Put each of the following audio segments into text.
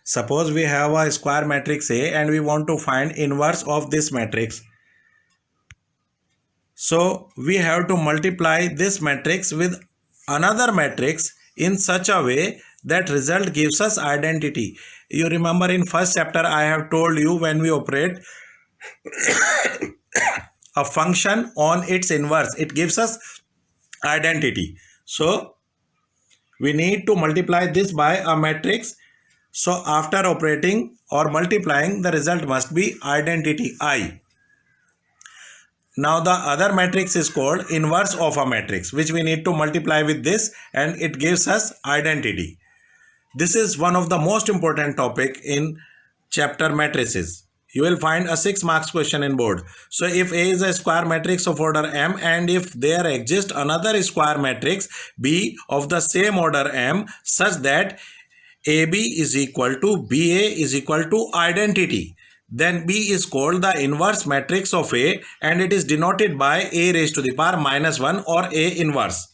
Suppose we have a square matrix A and we want to find inverse of this matrix. So we have to multiply this matrix with another matrix in such a way that result gives us identity. You remember in first chapter I have told you when we operate a function on its inverse, it gives us identity. So we need to multiply this by a matrix. So after operating or multiplying, the result must be identity I. Now the other matrix is called inverse of a matrix, which we need to multiply with this and it gives us identity. This is one of the most important topic in chapter matrices. You will find a 6 marks question in board. So if A is a square matrix of order M and if there exists another square matrix B of the same order M such that AB is equal to BA is equal to identity, then B is called the inverse matrix of A and it is denoted by A raised to the power minus 1 or A inverse.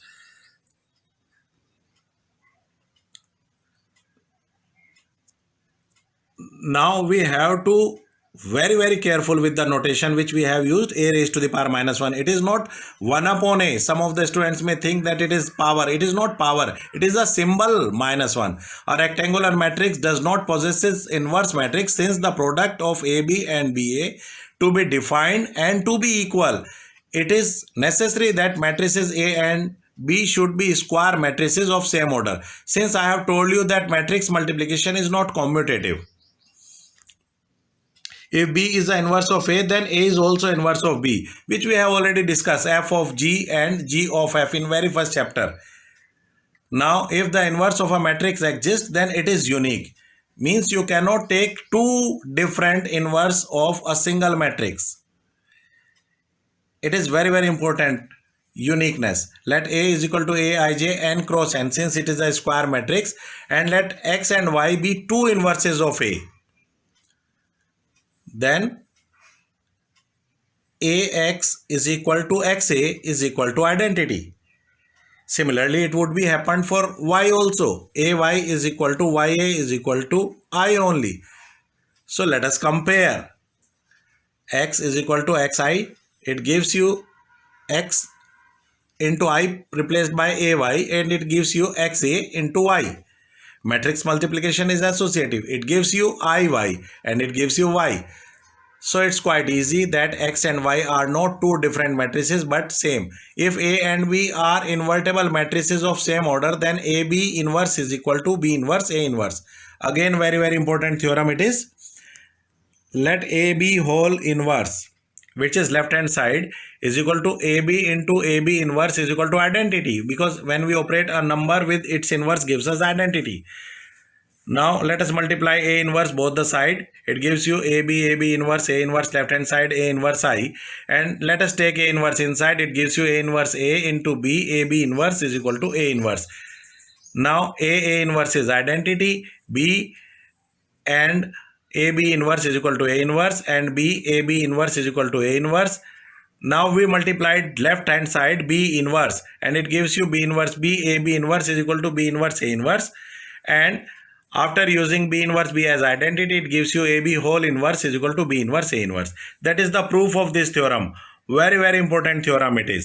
Now we have to very careful with the notation which we have used, A raised to the power minus 1. It is not 1 upon A. Some of the students may think that it is power. It is not power. It is a symbol minus 1. A rectangular matrix does not possess its inverse matrix since the product of AB and BA to be defined and to be equal. It is necessary that matrices A and B should be square matrices of same order. Since I have told you that matrix multiplication is not commutative. If B is the inverse of A, then A is also inverse of B, which we have already discussed, f of G and G of f in very first chapter. Now, if the inverse of a matrix exists, then it is unique. Means you cannot take two different inverse of a single matrix. It is very important. Uniqueness. Let A is equal to Aij n cross n since it is a square matrix, and let X and Y be two inverses of A. Then Ax is equal to Xa is equal to identity. Similarly, it would be happened for Y also. Ay is equal to Ya is equal to I only. So let us compare. X is equal to Xi. It gives you X into I replaced by Ay and it gives you Xa into Y. Matrix multiplication is associative. It gives you Iy and it gives you Y. So it's quite easy that X and Y are not two different matrices but same. If A and B are invertible matrices of same order, then AB inverse is equal to B inverse A inverse. Again, very important theorem it is. Let AB whole inverse, which is left hand side, is equal to AB into AB inverse is equal to identity, because when we operate a number with its inverse gives us identity. Now let us multiply A inverse both the side. It gives you AB inverse A inverse left hand side A inverse I, and let us take A inverse inside. It gives you A inverse A into B. AB inverse is equal to A inverse. Now A inverse is identity, B and AB inverse is equal to A inverse, and B AB inverse is equal to A inverse. Now we multiplied left hand side B inverse and it gives you B inverse B. AB inverse is equal to B inverse A inverse, and after using B inverse B as identity, it gives you AB whole inverse is equal to B inverse A inverse. That is the proof of this theorem. Very important theorem it is.